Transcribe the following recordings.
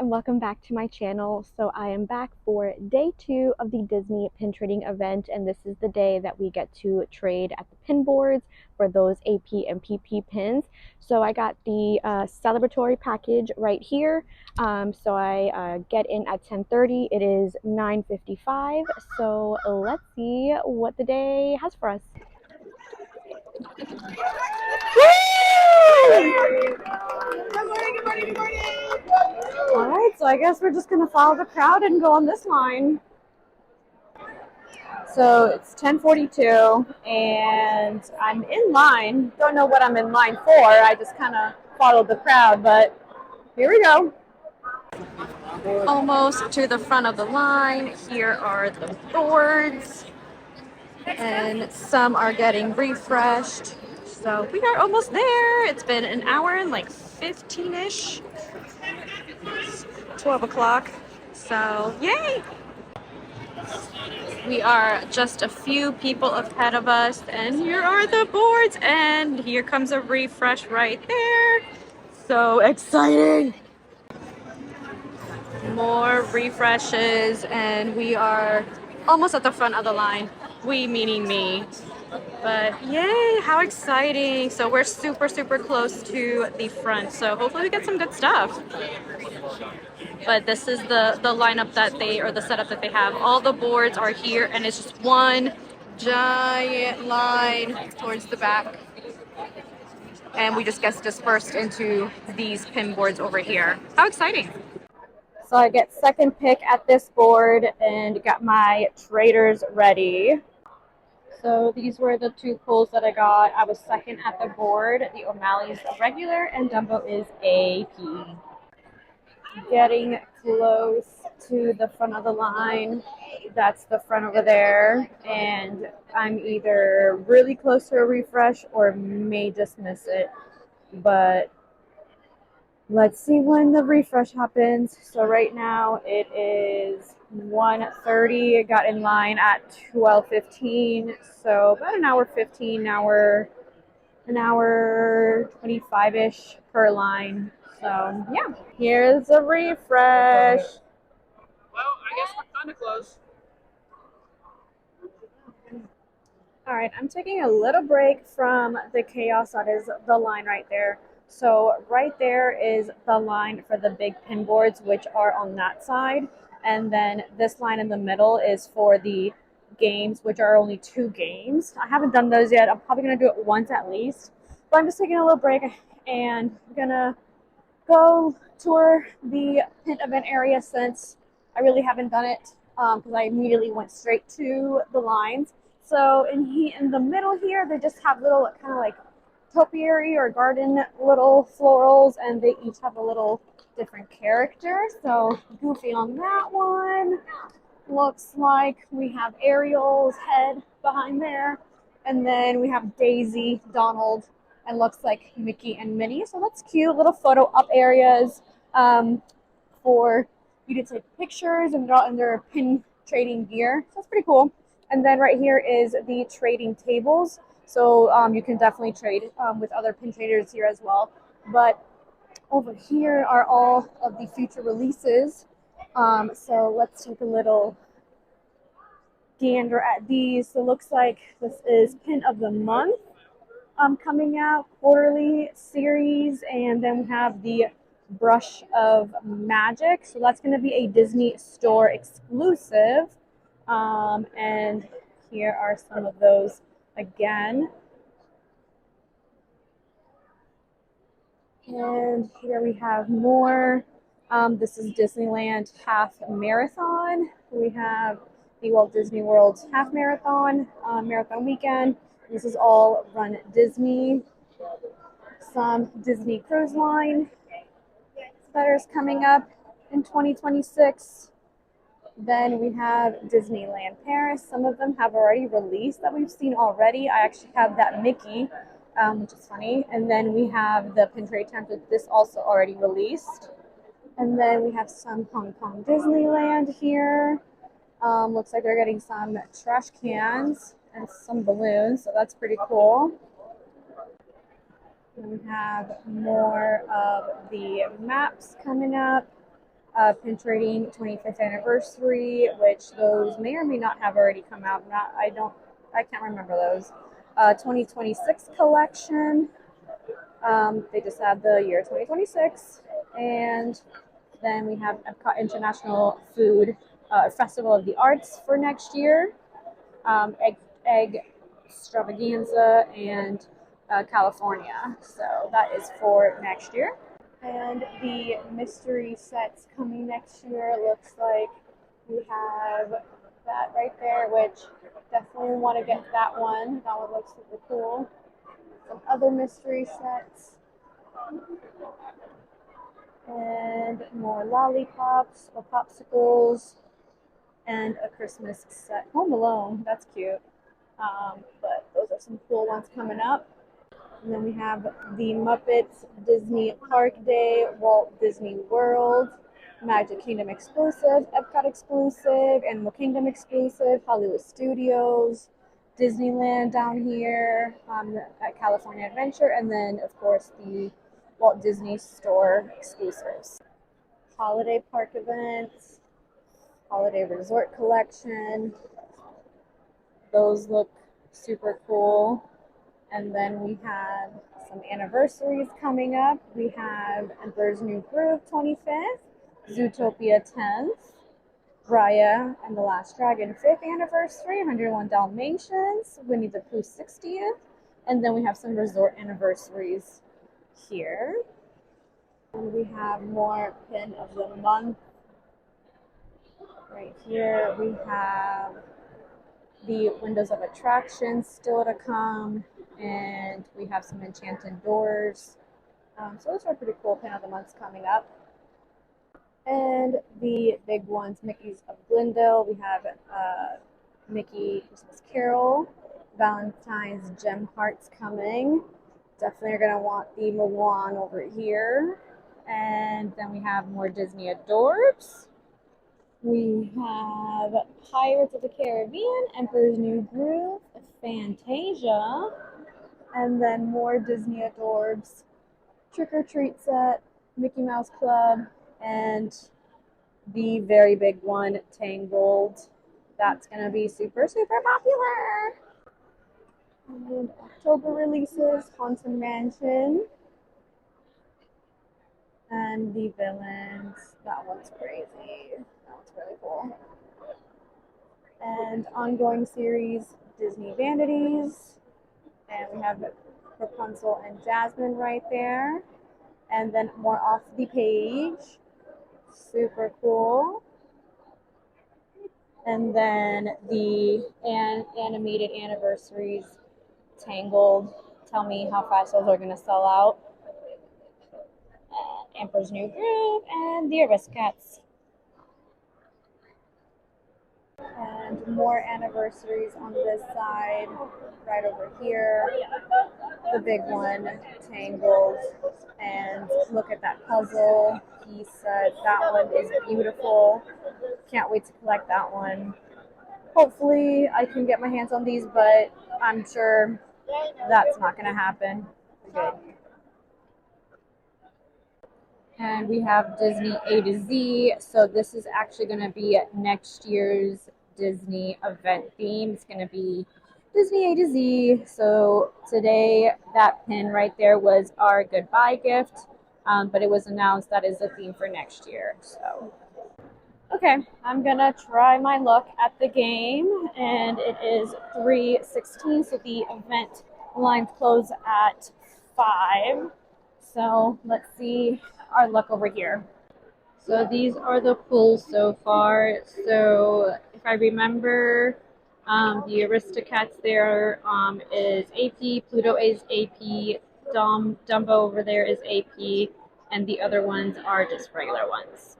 and welcome back to my channel. So I am back for day 2 of the Disney pin trading event, and this is the day that we get to trade at the pin boards for those AP and PP pins. So I got the celebratory package right here. So I get in at 10:30. It is 9:55. So let's see what the day has for us. Good morning. All right, so I guess we're just gonna follow the crowd and go on this line. So it's 10:42 and I'm in line. Don't know what I'm in line for. I just kind of followed the crowd, but here we go. Almost to the front of the line. Here are the boards and some are getting refreshed. So we are almost there. It's been an hour and like 15-ish. 12 o'clock. So yay! We are just a few people ahead of us, and here are the boards, and here comes a refresh right there. So exciting! More refreshes, and we are almost at the front of the line. We meaning me. But yay, how exciting. So we're super close to the front, so hopefully we get some good stuff. But this is the lineup that they, or the setup that they have. All the boards are here, and it's just one giant line towards the back. And we just get dispersed into these pin boards over here. How exciting. So I get second pick at this board and got my traders ready. So these were the two pulls that I got. I was second at the board. The O'Malley's regular and Dumbo is AP. Getting close to the front of the line. That's the front over there, and I'm either really close to a refresh or may just miss it, but let's see when the refresh happens. So right now it is 1:30. Got in line at 12:15, so about an hour 15. Now we're an hour 25-ish per line. So yeah, here's a refresh. Well, I guess we're kind of close. All right, I'm taking a little break from the chaos that is the line right there. So right there is the line for the big pin boards, which are on that side. And then this line in the middle is for the games, which are only 2 games. I haven't done those yet. I'm probably going to do it once at least. But I'm just taking a little break and I'm going to go tour the pin event area since I really haven't done it because I immediately went straight to the lines. So in the middle here, they just have little kind of like topiary or garden little florals, and they each have a little different character. So Goofy on that one. Looks like we have Ariel's head behind there. And then we have Daisy, Donald, and looks like Mickey and Minnie. So that's cute. Little photo up areas for you to take pictures and draw in their pin trading gear. So that's pretty cool. And then right here is the trading tables. So you can definitely trade with other pin traders here as well. But over here are all of the future releases. So let's take a little gander at these. So it looks like this is Pin of the Month coming out, quarterly series, and then we have the Brush of Magic. So that's going to be a Disney Store exclusive. And here are some of those again. And here we have more. This is Disneyland Half Marathon. We have the Walt Disney World Half Marathon, Marathon Weekend. This is all Run Disney. Some Disney Cruise Line that is coming up in 2026. Then we have Disneyland Paris. Some of them have already released that we've seen already. I actually have that Mickey, which is funny. And then we have the Pin Trade Times with this also already released. And then we have some Hong Kong Disneyland here. Looks like they're getting some trash cans and some balloons, so that's pretty cool. And we have more of the maps coming up. Pin Trading 25th anniversary, which those may or may not have already come out. I can't remember those. 2026 collection. They just had the year 2026, and then we have Epcot International Food Festival of the Arts for next year. Egg extravaganza and California. So that is for next year. And the mystery sets coming next year looks like we have that right there, which definitely want to get that one. That one looks super cool. Some other mystery sets. And more lollipops or popsicles. And a Christmas set. Home Alone, that's cute. But those are some cool ones coming up. And then we have the Muppets Disney Park Day, Walt Disney World, Magic Kingdom exclusive, Epcot exclusive, Animal Kingdom exclusive, Hollywood Studios, Disneyland down here at California Adventure, and then, of course, the Walt Disney Store exclusives. Holiday park events, Holiday Resort Collection. Those look super cool. And then we have some anniversaries coming up. We have Emperor's New Groove 25th, Zootopia 10th, Raya and the Last Dragon 5th anniversary, 101 Dalmatians, Winnie the Pooh 60th, and then we have some resort anniversaries here. And we have more Pin of the Month. Right here we have the Windows of Attraction still to come, and we have some Enchanted Doors. So those are pretty cool Pin of the Months coming up. And the big ones, Mickey's of Glendale. We have Mickey Christmas Carol, Valentine's Gem Hearts coming. Definitely are going to want the Mulan over here. And then we have more Disney Adorbs. We have Pirates of the Caribbean, Emperor's New Groove, Fantasia, and then more Disney Adorbs, Trick or Treat set, Mickey Mouse Club, and the very big one, Tangled. That's going to be super, super popular. And October releases, Haunted Mansion, and the Villains. That one's crazy. That one's really cool. And ongoing series, Disney Vanities. And we have Rapunzel and Jasmine right there. And then more off the page. Super cool. And then the animated anniversaries, Tangled. Tell me how fast those are going to sell out. Emperor's New Groove and the Aristocats. And more anniversaries on this side, right over here. The big one, Tangled. And look at that puzzle piece set. That one is beautiful. Can't wait to collect that one. Hopefully I can get my hands on these, but I'm sure that's not going to happen. Good. And we have Disney A to Z. So this is actually going to be next year's Disney event theme. It's going to be Disney A to Z. So today that pin right there was our goodbye gift, but it was announced that is the theme for next year. So, okay, I'm going to try my luck at the game, and it is 3:16, so the event lines close at 5. So let's see our luck over here. So these are the pulls so far. So if I remember, the Aristocats there is AP, Pluto is AP, Dumbo over there is AP, and the other ones are just regular ones.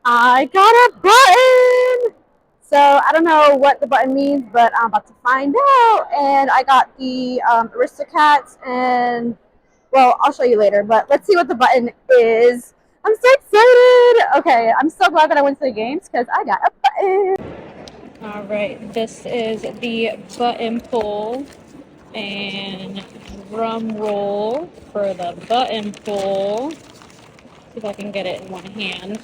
I got a button! So I don't know what the button means, but I'm about to find out. And I got the Aristocats, and well, I'll show you later. But let's see what the button is. I'm so excited. Okay, I'm so glad that I went to the games because I got a button. All right, this is the button pull, and drum roll for the button pull. See if I can get it in one hand.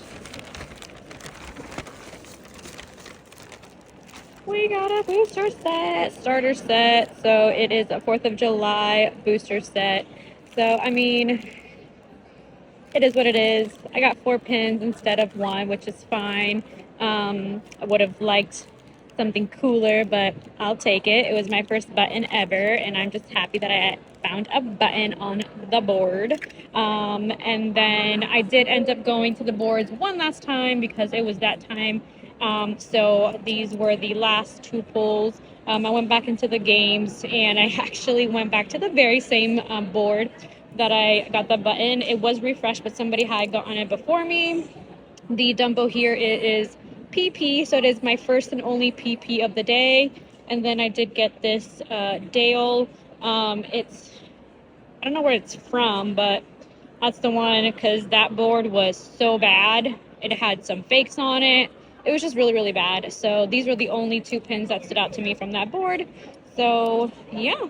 We got a booster set, starter set. So it is a 4th of July booster set. So, I mean, it is what it is. I got 4 pins instead of 1, which is fine. I would have liked something cooler, but I'll take it. It was my first button ever, and I'm just happy that I found a button on the board. And then I did end up going to the boards one last time because it was that time. So these were the last 2 pulls. I went back into the games, and I actually went back to the very same board that I got the button. It was refreshed, but somebody had gotten it before me. The Dumbo here is PP, so it is my first and only PP of the day. And then I did get this Dale. It's, I don't know where it's from, but that's the one, because that board was so bad. It had some fakes on it. It was just really, really bad. So these were the only 2 pins that stood out to me from that board. So yeah.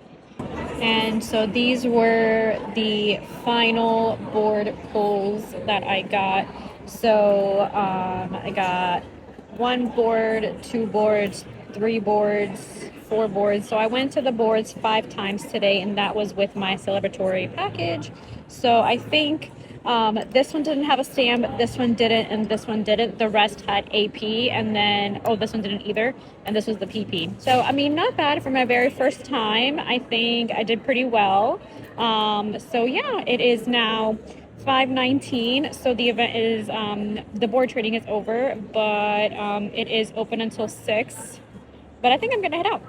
And so these were the final board pulls that I got. So I got 1 board, 2 boards, 3 boards, 4 boards. So I went to the boards 5 times today, and that was with my celebratory package. So I think this one didn't have a stamp, this one didn't, and this one didn't. The rest had AP, and then, oh, this one didn't either, and this was the PP. So, I mean, not bad for my very first time. I think I did pretty well. So yeah, it is now 5:19. So the event is, the board trading is over, but it is open until 6. But I think I'm gonna head out.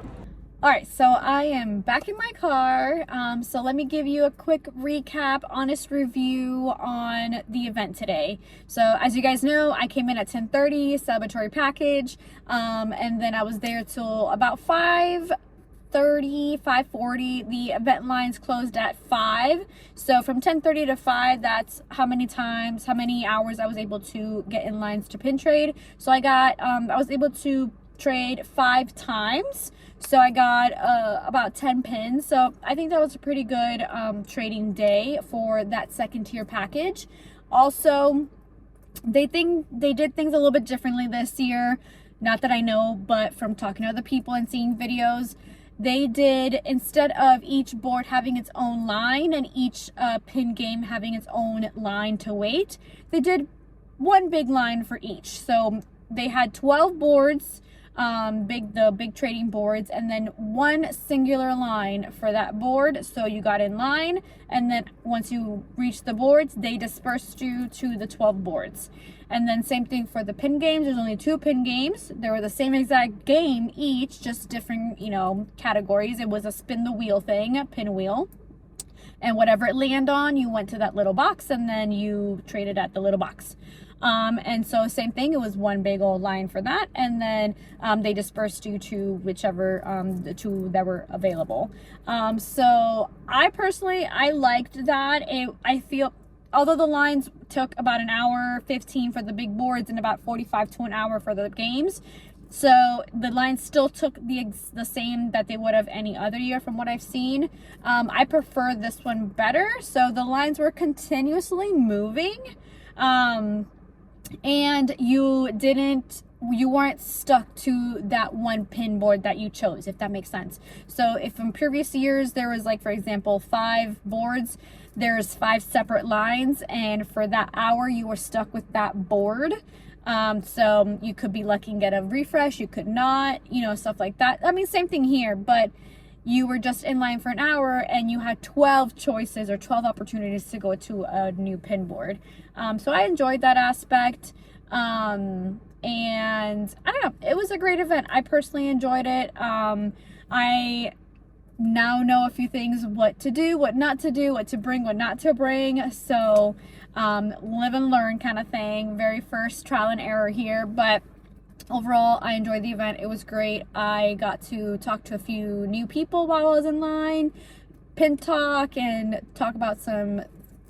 All right, so I am back in my car. So let me give you a quick recap, honest review on the event today. So as you guys know, I came in at 10:30, celebratory package, and then I was there till about 5:30, 5:40. The event lines closed at 5. So from 10:30 to 5, that's how many hours I was able to get in lines to pin trade. So I was able to trade 5 times. So I got about 10 pins. So I think that was a pretty good trading day for that 2nd tier package. Also, they did things a little bit differently this year. Not that I know, but from talking to other people and seeing videos, they did, instead of each board having its own line and each pin game having its own line to wait, they did one big line for each. So they had 12 boards, the big trading boards, and then one singular line for that board. So you got in line, and then once you reached the boards, they dispersed you to the 12 boards. And then same thing for the pin games. There's only 2 pin games. They were the same exact game each, just different, categories. It was a spin the wheel thing, a pin wheel. And whatever it landed on, you went to that little box, and then you traded at the little box. And so same thing, it was one big old line for that, and then they dispersed you to whichever the 2 that were available. So I personally, I liked that. I feel, although the lines took about an hour 15 for the big boards and about 45 to an hour for the games, so the lines still took the same that they would have any other year from what I've seen. I prefer this one better. So the lines were continuously moving. And you weren't stuck to that one pin board that you chose, if that makes sense. So if in previous years there was, like, for example, 5 boards, there's 5 separate lines, and for that hour you were stuck with that board. So you could be lucky and get a refresh, you could not, stuff like that. I mean, same thing here, but you were just in line for an hour and you had 12 choices or 12 opportunities to go to a new pin board. So I enjoyed that aspect. And I don't know, it was a great event. I personally enjoyed it. I now know a few things, what to do, what not to do, what to bring, what not to bring. So live and learn kind of thing. Very first trial and error here, but overall I enjoyed the event. It was great. I got to talk to a few new people while I was in line, pin talk, and talk about some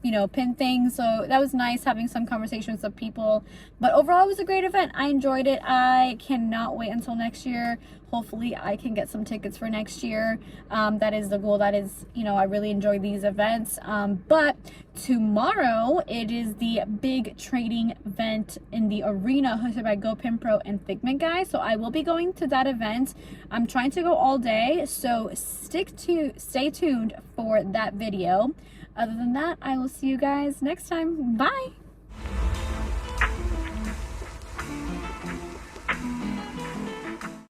you know, pin things. So that was nice having some conversations with people. But overall, it was a great event. I enjoyed it. I cannot wait until next year. Hopefully I can get some tickets for next year. That is the goal. That is, you know, I really enjoy these events. But tomorrow it is the big trading event in the arena hosted by GoPinPro and Figment Guys. So I will be going to that event. I'm trying to go all day, so stay tuned for that video. Other than that, I will see you guys next time. Bye.